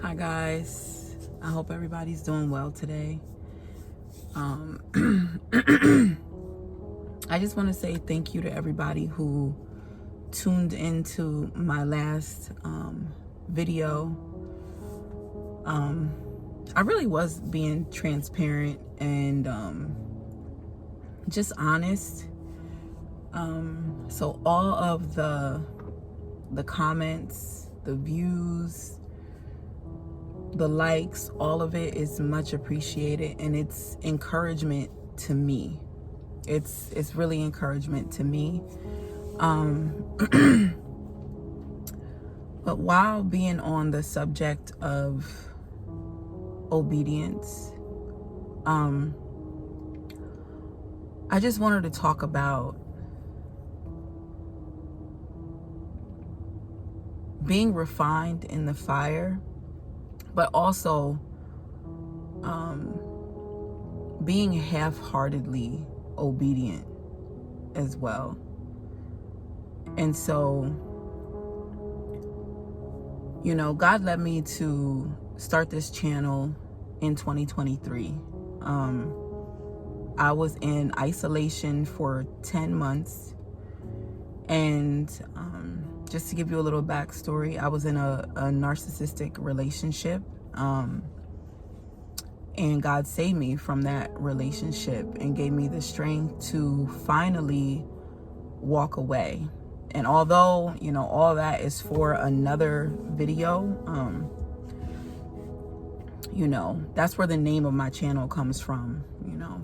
Hi guys, I hope everybody's doing well today. I just want to say thank you to everybody who tuned into my last video. I really was being transparent and just honest. So all of the comments, the views, the likes, all of it is much appreciated, and it's encouragement to me. It's really encouragement to me. But while being on the subject of obedience, I just wanted to talk about being refined in the fire, but also being half-heartedly obedient as well. And so, God led me to start this channel in 2023. I was in isolation for 10 months. And just to give you a little backstory, I was in a narcissistic relationship. And God saved me from that relationship and gave me the strength to finally walk away. And although, all that is for another video, that's where the name of my channel comes from,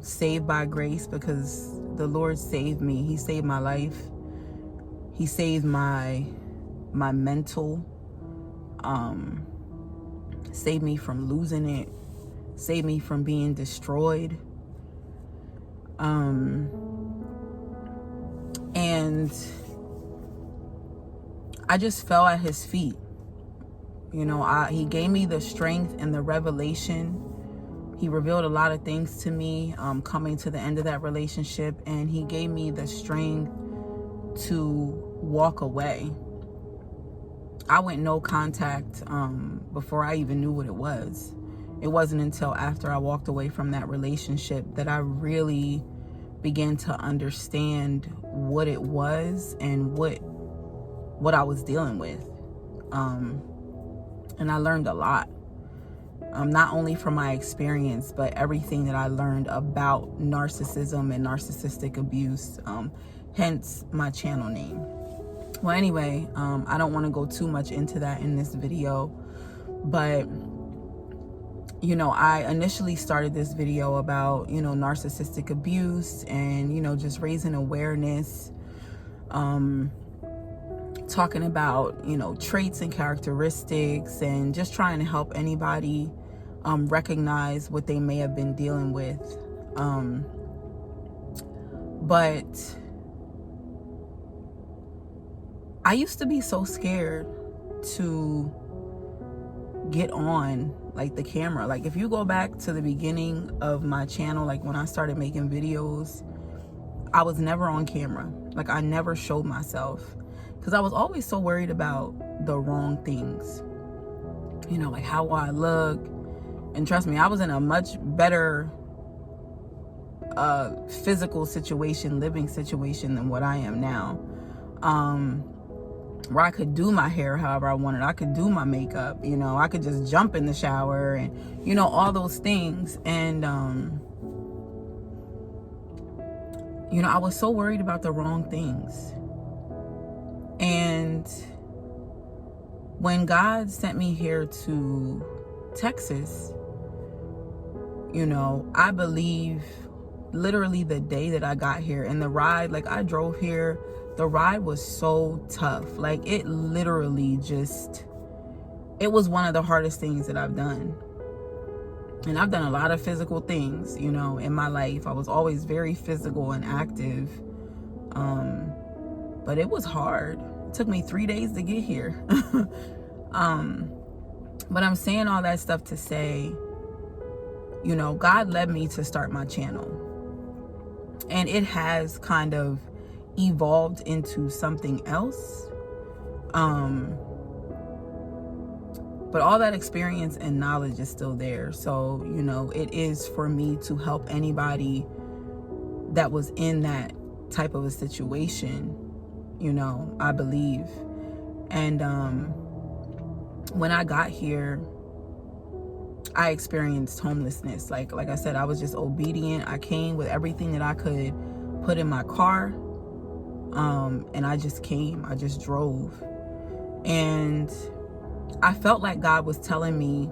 Saved by Grace, because the Lord saved me. He saved my life. He saved my mental, saved me from losing it, saved me from being destroyed. And I just fell at his feet. He gave me the strength and the revelation. He revealed a lot of things to me coming to the end of that relationship, and he gave me the strength to walk away. I went no contact before I even knew what it was. It wasn't until after I walked away from that relationship that I really began to understand what it was and what I was dealing with. And I learned a lot, not only from my experience, but everything that I learned about narcissism and narcissistic abuse, hence my channel name. Well, anyway, I don't want to go too much into that in this video, but I initially started this video about, narcissistic abuse and, just raising awareness, talking about, traits and characteristics, and just trying to help anybody recognize what they may have been dealing with. But I used to be so scared to get on the camera. If you go back to the beginning of my channel, when I started making videos, I was never on camera. I never showed myself because I was always so worried about the wrong things, how I look. And trust me, I was in a much better physical situation, living situation than what I am now, where I could do my hair however I wanted. I could do my makeup, I could just jump in the shower and, all those things. And, I was so worried about the wrong things. And when God sent me here to Texas, I believe literally the day that I got here, and the ride, I drove here, the ride was so tough. It literally it was one of the hardest things that I've done. And I've done a lot of physical things, in my life. I was always very physical and active. But it was hard. It took me 3 days to get here. But I'm saying all that stuff to say, God led me to start my channel. And it has kind of evolved into something else. But all that experience and knowledge is still there. So, you know, it is for me to help anybody that was in that type of a situation, you know, I believe. And when I got here, I experienced homelessness. Like I said, I was just obedient. I came with everything that I could put in my car. And I just came. I just drove. And I felt like God was telling me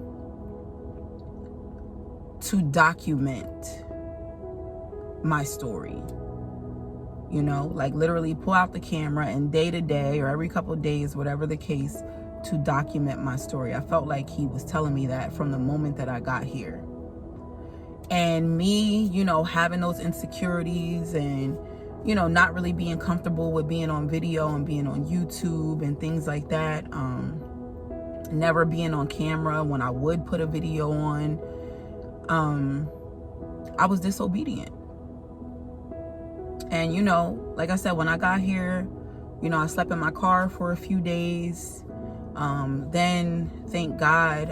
to document my story. You know, like literally pull out the camera and day to day or every couple of days, whatever the case, to document my story. I felt like he was telling me that from the moment that I got here. And me, you know, having those insecurities and, you know, not really being comfortable with being on video and being on YouTube and things like that. Never being on camera when I would put a video on. I was disobedient. And, you know, like I said, when I got here, you know, I slept in my car for a few days. Then, thank God,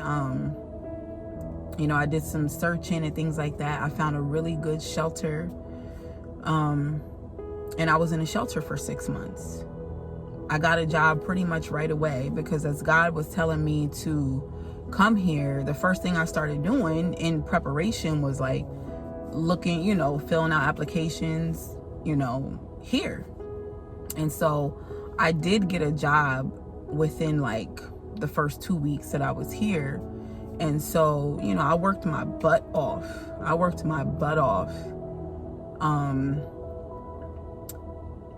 you know, I did some searching and things like that. I found a really good shelter. And I was in a shelter for 6 months. I got a job pretty much right away because as God was telling me to come here, the first thing I started doing in preparation was like looking, you know, filling out applications, you know, here. And so I did get a job within like the first 2 weeks that I was here. And so, you know, I worked my butt off.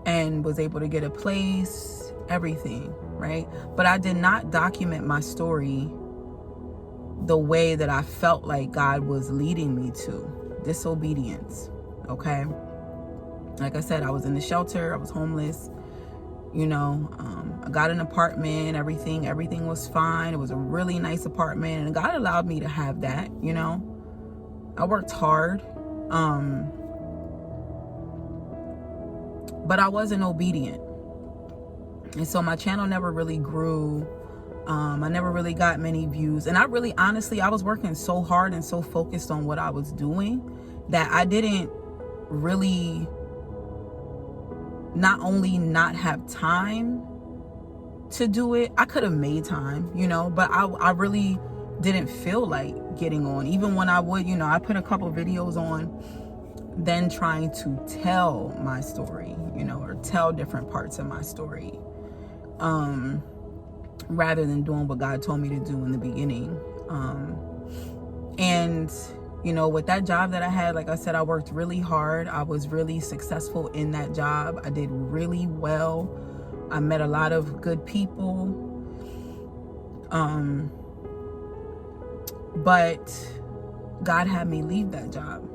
And was able to get a place, everything, right? But I did not document my story the way that I felt like God was leading me to. Disobedience, okay? Like I said, I was in the shelter, I was homeless, you know, I got an apartment, everything was fine. It was a really nice apartment, and God allowed me to have that, you know. I worked hard, but I wasn't obedient. And so my channel never really grew. I never really got many views. And I really, honestly, I was working so hard and so focused on what I was doing that I didn't really not only not have time to do it, I could have made time, you know, but I really didn't feel like getting on. Even when I would, you know, I put a couple videos on then trying to tell my story, you know, or tell different parts of my story, rather than doing what God told me to do in the beginning. And, you know, with that job that I had, like I said, I worked really hard. I was really successful in that job. I did really well. I met a lot of good people. But God had me leave that job.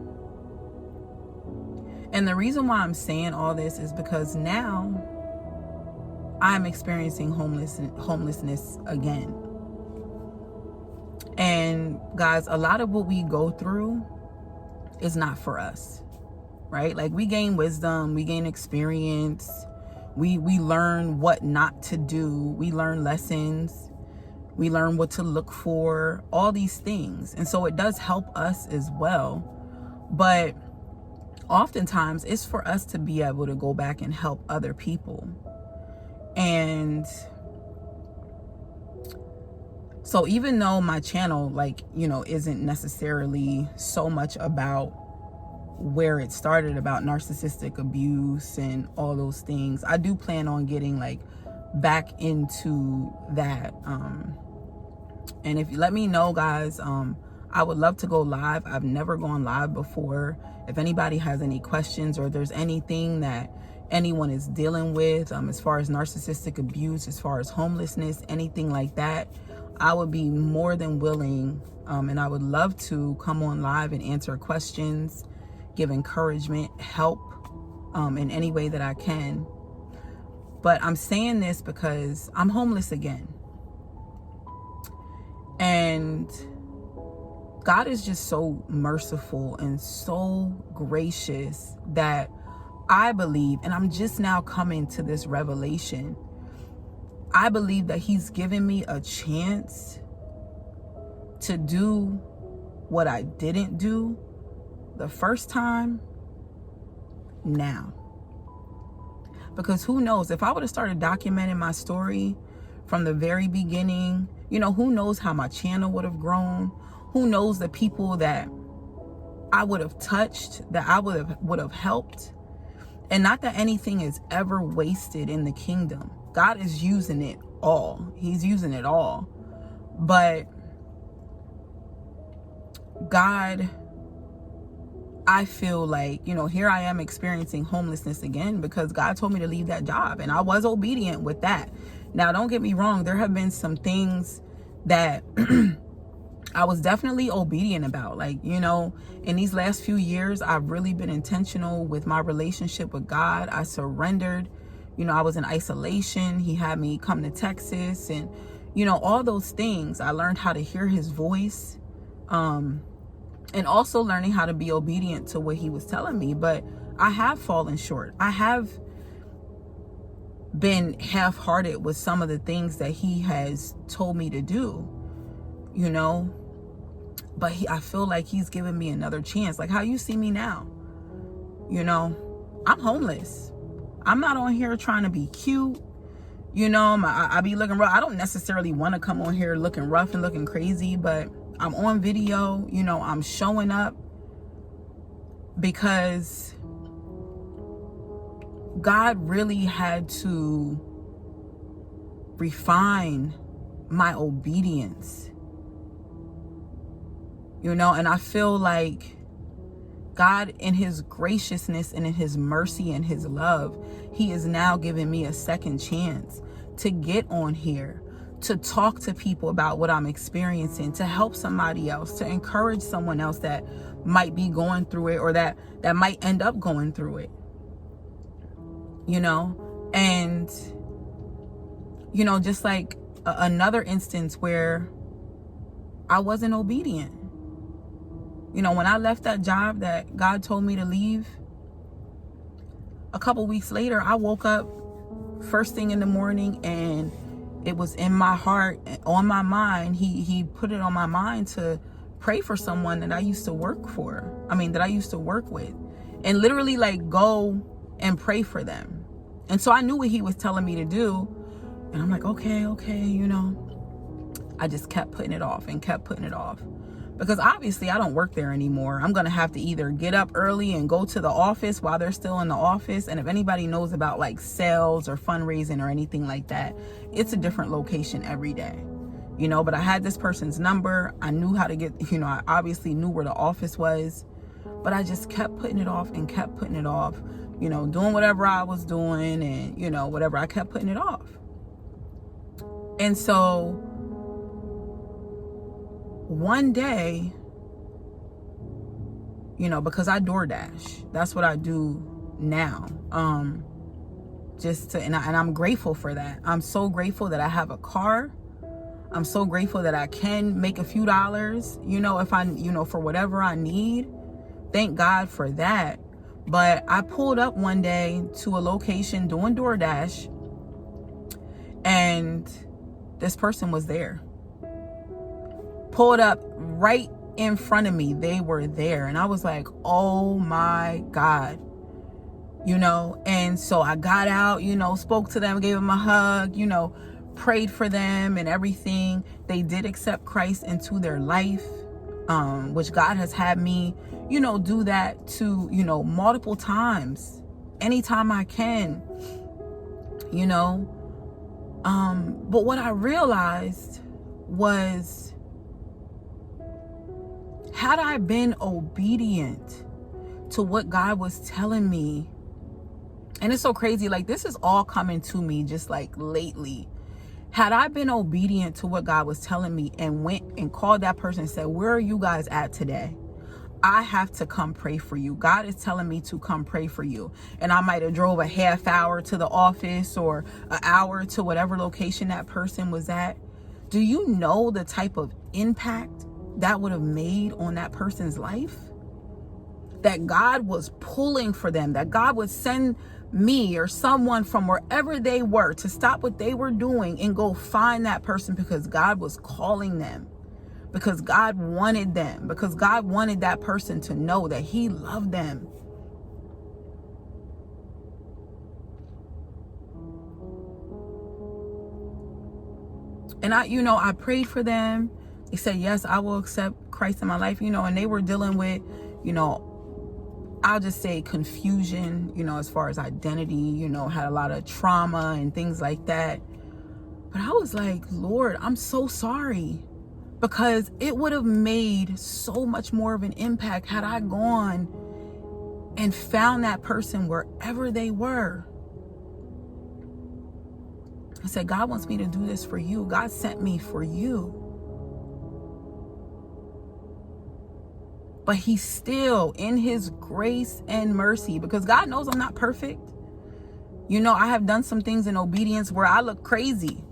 And the reason why I'm saying all this is because now I'm experiencing homelessness again. And guys, a lot of what we go through is not for us, right? Like, we gain wisdom, we gain experience, we learn what not to do, we learn lessons, we learn what to look for, all these things. And so it does help us as well. But oftentimes it's for us to be able to go back and help other people. And so even though my channel, like, you know, isn't necessarily so much about where it started, about narcissistic abuse and all those things, I do plan on getting like back into that. And if you let me know, guys, I would love to go live. I've never gone live before. If anybody has any questions, or there's anything that anyone is dealing with, as far as narcissistic abuse, as far as homelessness, anything like that, I would be more than willing, and I would love to come on live and answer questions, give encouragement, help in any way that I can. But I'm saying this because I'm homeless again. And God is just so merciful and so gracious that I believe, and I'm just now coming to this revelation, I believe that he's given me a chance to do what I didn't do the first time now. Because who knows, if I would have started documenting my story from the very beginning, who knows how my channel would have grown? Who knows the people that I would have touched, that I would have helped? And not that anything is ever wasted in the kingdom. God is using it all. He's using it all. But God, I feel like, here I am experiencing homelessness again because God told me to leave that job, and I was obedient with that. Now, don't get me wrong. There have been some things that I was definitely obedient about. Like, in these last few years, I've really been intentional with my relationship with God. I surrendered. I was in isolation. He had me come to Texas, and, all those things. I learned how to hear his voice. And also learning how to be obedient to what he was telling me. But I have fallen short. I have been half-hearted with some of the things that he has told me to do, but I feel like he's giving me another chance. Like how you see me now, I'm homeless. I'm not on here trying to be cute. I be looking rough. I don't necessarily want to come on here looking rough and looking crazy, but I'm on video, I'm showing up because God really had to refine my obedience, and I feel like God, in his graciousness and in his mercy and his love, he is now giving me a second chance to get on here, to talk to people about what I'm experiencing, to help somebody else, to encourage someone else that might be going through it or that might end up going through it, and, just like another instance where I wasn't obedient. When I left that job that God told me to leave, a couple weeks later, I woke up first thing in the morning and it was in my heart, on my mind. He put it on my mind to pray for someone that I used to work that I used to work with, and literally like go and pray for them. And so I knew what he was telling me to do. And I'm like, okay, I just kept putting it off and kept putting it off. Because obviously I don't work there anymore. I'm going to have to either get up early and go to the office while they're still in the office. And if anybody knows about like sales or fundraising or anything like that, it's a different location every day. But I had this person's number. I knew how to get, I obviously knew where the office was. But I just kept putting it off and kept putting it off, doing whatever I was doing and, whatever. I kept putting it off. And so one day, because I DoorDash, that's what I do now. And I'm grateful for that. I'm so grateful that I have a car. I'm so grateful that I can make a few dollars, if I, for whatever I need. Thank God for that. But I pulled up one day to a location doing DoorDash, and this person was there. Pulled up right in front of me. They were there. And I was like, oh my God, and so I got out, spoke to them, gave them a hug, prayed for them and everything. They did accept Christ into their life, which God has had me, do that to, multiple times, anytime I can, but what I realized was, had I been obedient to what God was telling me, and it's so crazy, like this is all coming to me just like lately. Had I been obedient to what God was telling me and went and called that person and said, where are you guys at today? I have to come pray for you. God is telling me to come pray for you. And I might have drove a half hour to the office or an hour to whatever location that person was at. Do you know the type of impact that would have made on that person's life? That God was pulling for them, that God would send me or someone from wherever they were to stop what they were doing and go find that person because God was calling them, because God wanted them, because God wanted that person to know that he loved them. And I prayed for them. They said, yes, I will accept Christ in my life, and they were dealing with, I'll just say confusion, as far as identity, had a lot of trauma and things like that. But I was like, Lord, I'm so sorry, because it would have made so much more of an impact had I gone and found that person wherever they were. I said, God wants me to do this for you. God sent me for you. But he's still in his grace and mercy, because God knows I'm not perfect. I have done some things in obedience where I look crazy,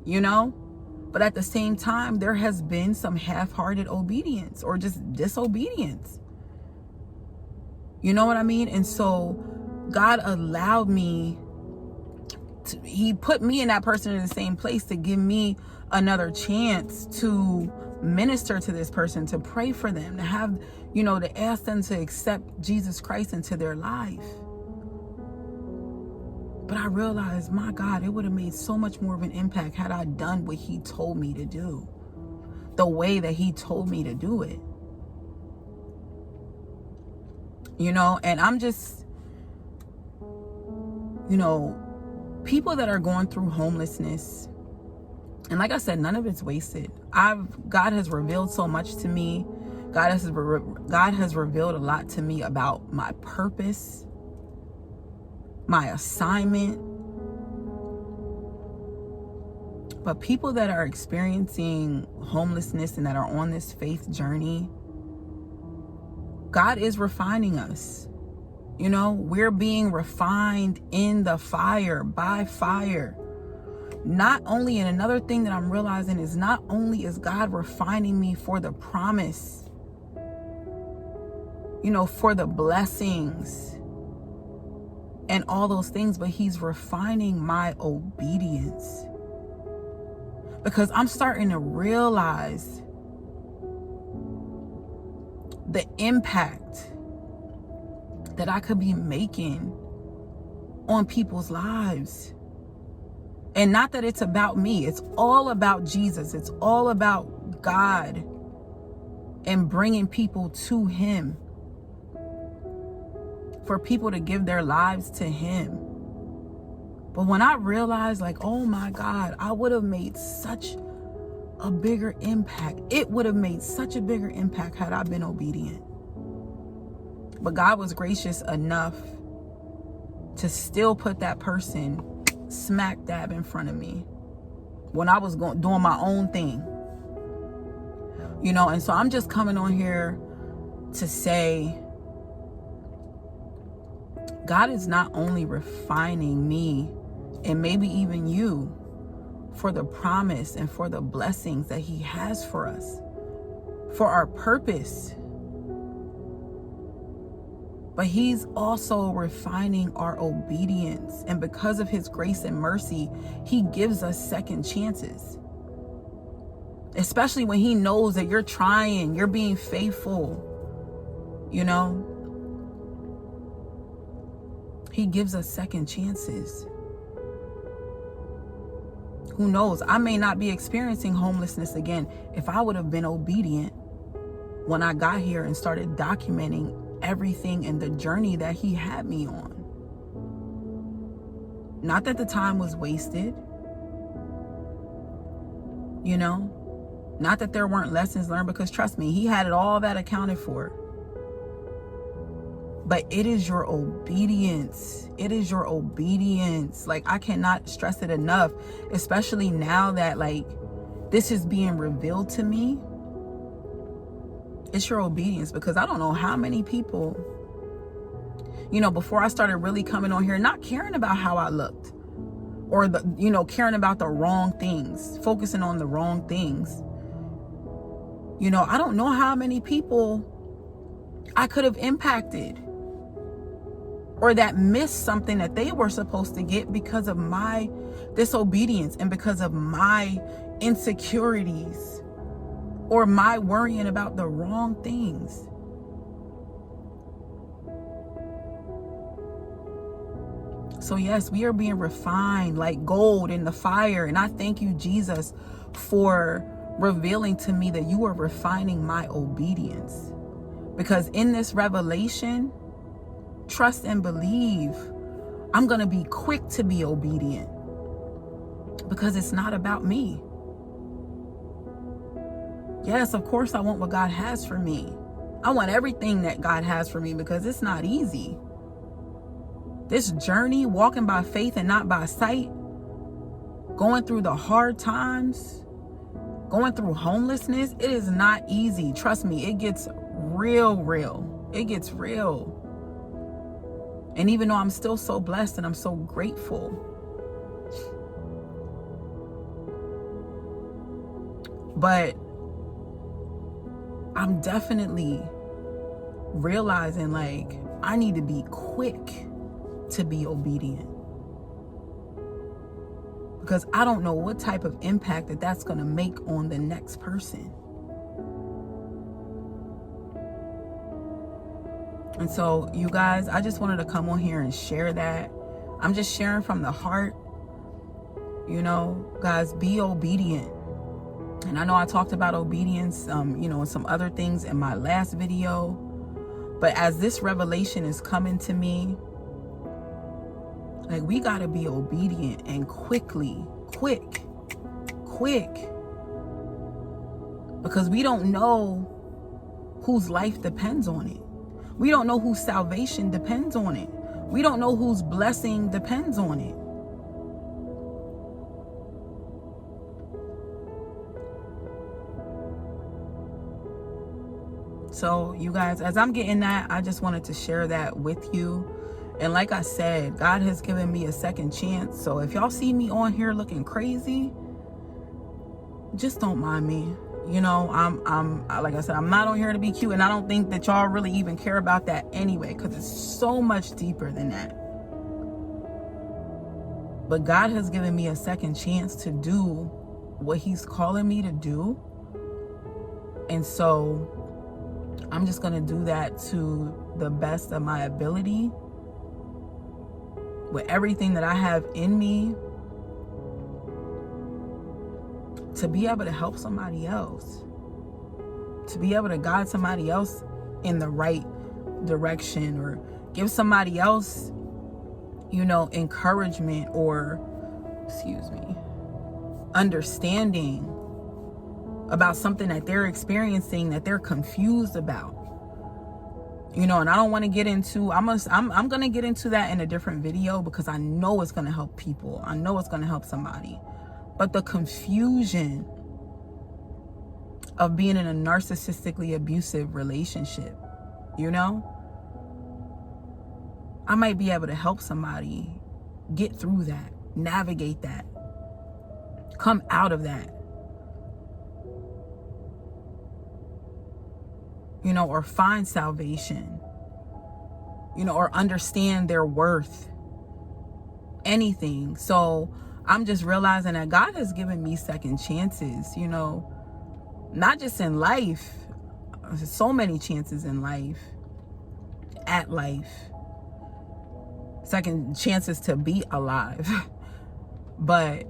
but at the same time, there has been some half-hearted obedience or just disobedience. You know what I mean? And so God allowed me he put me and that person in the same place to give me another chance to minister to this person, to pray for them, to have, to ask them to accept Jesus Christ into their life. But I realized, my God, it would have made so much more of an impact had I done what he told me to do, the way that he told me to do it. And I'm just, people that are going through homelessness, and like I said, none of it's wasted. God has revealed so much to me. God has revealed a lot to me about my purpose, my assignment. But people that are experiencing homelessness and that are on this faith journey, God is refining us. We're being refined in the fire, by fire. Not only, and another thing that I'm realizing is, not only is God refining me for the promise, for the blessings and all those things, but he's refining my obedience. Because I'm starting to realize the impact that I could be making on people's lives. And not that it's about me. It's all about Jesus. It's all about God and bringing people to him, for people to give their lives to him. But when I realized, oh my God, I would have made such a bigger impact. It would have made such a bigger impact had I been obedient. But God was gracious enough to still put that person smack dab in front of me when I was doing my own thing. And so I'm just coming on here to say, God is not only refining me and maybe even you for the promise and for the blessings that he has for us, for our purpose, but he's also refining our obedience. And because of his grace and mercy, he gives us second chances. Especially when he knows that you're trying, you're being faithful, He gives us second chances. Who knows? I may not be experiencing homelessness again if I would have been obedient when I got here and started documenting everything and the journey that he had me on. Not that the time was wasted, not that there weren't lessons learned, because trust me, he had it all that accounted for. But it is your obedience. It is your obedience. I cannot stress it enough, especially now that this is being revealed to me. It's your obedience, because I don't know how many people, before I started really coming on here, not caring about how I looked, or caring about the wrong things, focusing on the wrong things. I don't know how many people I could have impacted, or that missed something that they were supposed to get because of my disobedience and because of my insecurities, or my worrying about the wrong things. So yes, we are being refined like gold in the fire. And I thank you, Jesus, for revealing to me that you are refining my obedience. Because in this revelation, trust and believe, I'm going to be quick to be obedient. Because it's not about me. Yes, of course I want what God has for me. I want everything that God has for me because it's not easy. This journey, walking by faith and not by sight, going through the hard times, going through homelessness, it is not easy. Trust me, it gets real. It gets real. And even though I'm still so blessed and I'm so grateful, but I'm definitely realizing like I need to be quick to be obedient, because I don't know what type of impact that's going to make on the next person. And so you guys, I just wanted to come on here and share that. I'm just sharing from the heart. You know, guys, be obedient. And I know I talked about obedience, and some other things in my last video. But as this revelation is coming to me, like, we got to be obedient and quick. Because we don't know whose life depends on it. We don't know whose salvation depends on it. We don't know whose blessing depends on it. So you guys, as I'm getting that, I just wanted to share that with you. And like I said, God has given me a second chance. So if y'all see me on here looking crazy, just don't mind me. You know, I'm like I said, I'm not on here to be cute, and I don't think that y'all really even care about that anyway, because it's so much deeper than that. But God has given me a second chance to do what He's calling me to do. And so I'm just going to do that to the best of my ability, with everything that I have in me, to be able to help somebody else, to be able to guide somebody else in the right direction, or give somebody else, encouragement, or, understanding about something that they're experiencing, that they're confused about. And I don't want to get into, I'm going to get into that in a different video, because I know it's going to help people. I know it's going to help somebody. But the confusion of being in a narcissistically abusive relationship, I might be able to help somebody get through that, navigate that, come out of that. Or find salvation, or understand their worth, anything. So I'm just realizing that God has given me second chances, not just in life, so many chances in life, at life, second chances to be alive, but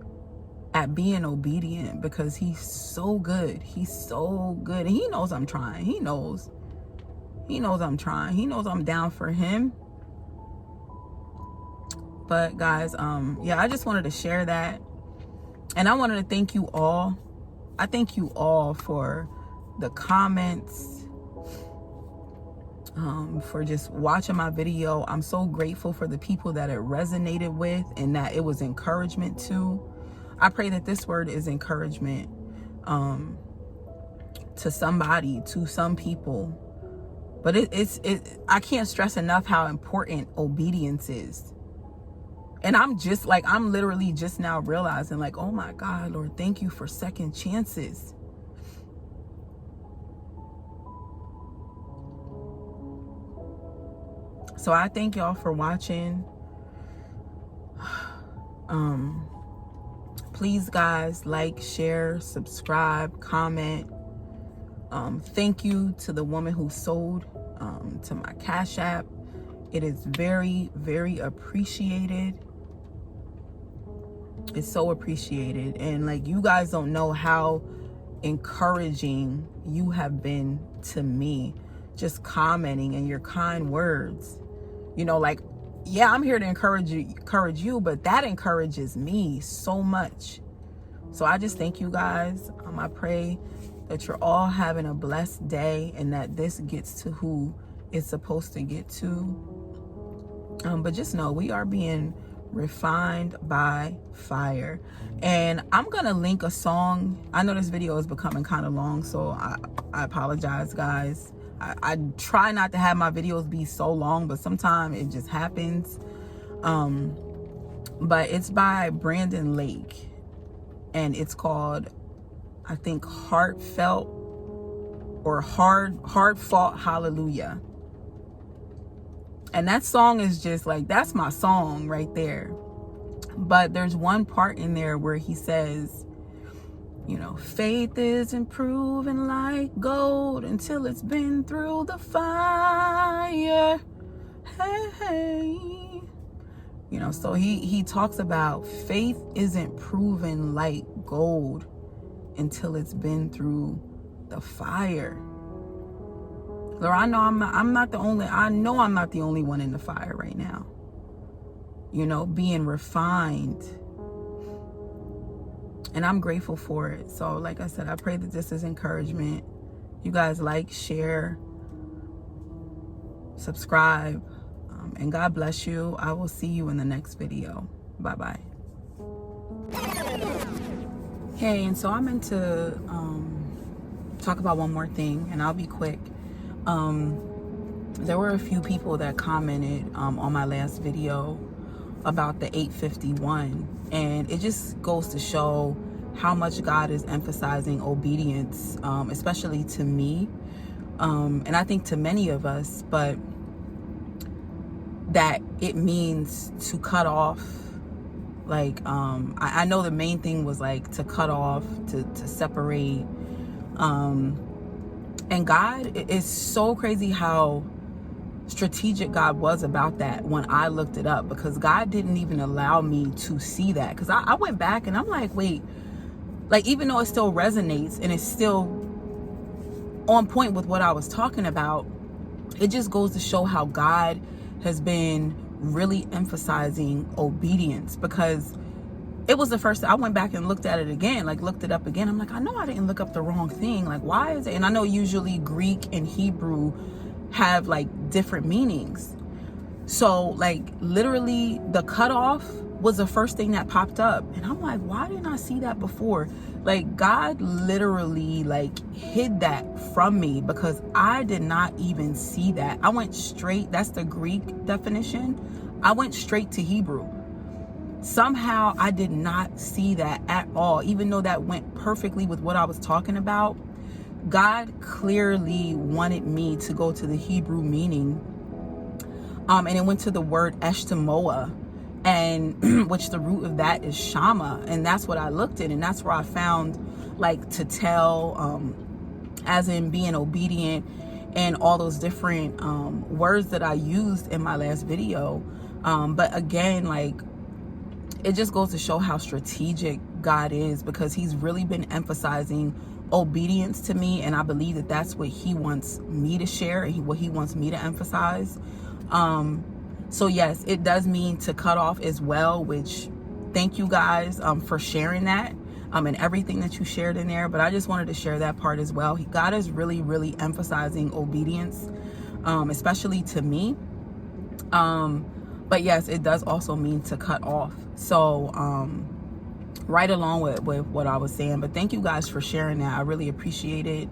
at being obedient, because He's so good. He's so good. And He knows I'm trying. He knows I'm trying. He knows I'm down for Him. But guys, I just wanted to share that. And I wanted to thank you all. I thank you all for the comments, for just watching my video. I'm so grateful for the people that it resonated with and that it was encouragement to. I pray that this word is encouragement to somebody, to some people. But I can't stress enough how important obedience is. And I'm literally just now realizing, like, oh my God, Lord, thank you for second chances. So I thank y'all for watching. Please, guys, like, share, subscribe, comment. Thank you to the woman who sold to my Cash App. It is very, very appreciated. It's so appreciated. And like, you guys don't know how encouraging you have been to me, just commenting and your kind words. You know, like, yeah, I'm here to encourage you, but that encourages me so much. So I just thank you guys. I pray that you're all having a blessed day and that this gets to who it's supposed to get to. But just know we are being refined by fire. And I'm gonna link a song. I know this video is becoming kind of long, so I apologize, guys. I try not to have my videos be so long, but sometimes it just happens. But it's by Brandon Lake, and it's called, I think, Heartfelt or Hard Fought Hallelujah. And that song is just like, that's my song right there. But there's one part in there where he says, you know, faith isn't proven like gold until it's been through the fire. Hey, hey. You know, so he talks about faith isn't proven like gold until it's been through the fire. Lord, I know I'm not the only one in the fire right now. You know, being refined. And I'm grateful for it. So like I said, I pray that this is encouragement. You guys like, share, subscribe, and God bless you. I will see you in the next video. Bye-bye. Hey, and so I meant to talk about one more thing, and I'll be quick. There were a few people that commented on my last video about the 851, and it just goes to show how much God is emphasizing obedience, especially to me, and I think to many of us, but that it means to cut off. Like, I know the main thing was like to cut off, to separate, and God is so crazy how strategic God was about that when I looked it up, because God didn't even allow me to see that, because I went back and I'm like, wait, like, even though it still resonates and it's still on point with what I was talking about, it just goes to show how God has been really emphasizing obedience. Because it was the first, I went back and looked at it again, like looked it up again. I'm like, I know I didn't look up the wrong thing. Like, why is it? And I know usually Greek and Hebrew have like different meanings. So like literally the cutoff was the first thing that popped up. And I'm like, why didn't I see that before? Like, God literally like hid that from me, because I did not even see that. I went straight, that's the Greek definition. I went straight to Hebrew. Somehow I did not see that at all, even though that went perfectly with what I was talking about. God clearly wanted me to go to the Hebrew meaning. And it went to the word eshtemoa, and which the root of that is shama. And that's what I looked at. And that's where I found like to tell, as in being obedient, and all those different words that I used in my last video. But again, like, it just goes to show how strategic God is, because he's really been emphasizing obedience to me. And I believe that that's what he wants me to share, and what he wants me to emphasize. So yes, it does mean to cut off as well, which thank you guys for sharing that, and everything that you shared in there. But I just wanted to share that part as well. God is really, really emphasizing obedience, especially to me. But yes, it does also mean to cut off. So right along with what I was saying. But thank you guys for sharing that. I really appreciate it.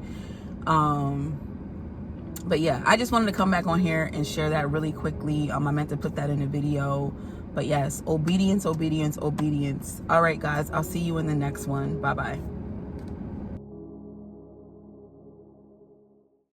But yeah, I just wanted to come back on here and share that really quickly. I meant to put that in a video. But yes, obedience, obedience, obedience. All right, guys, I'll see you in the next one. Bye-bye.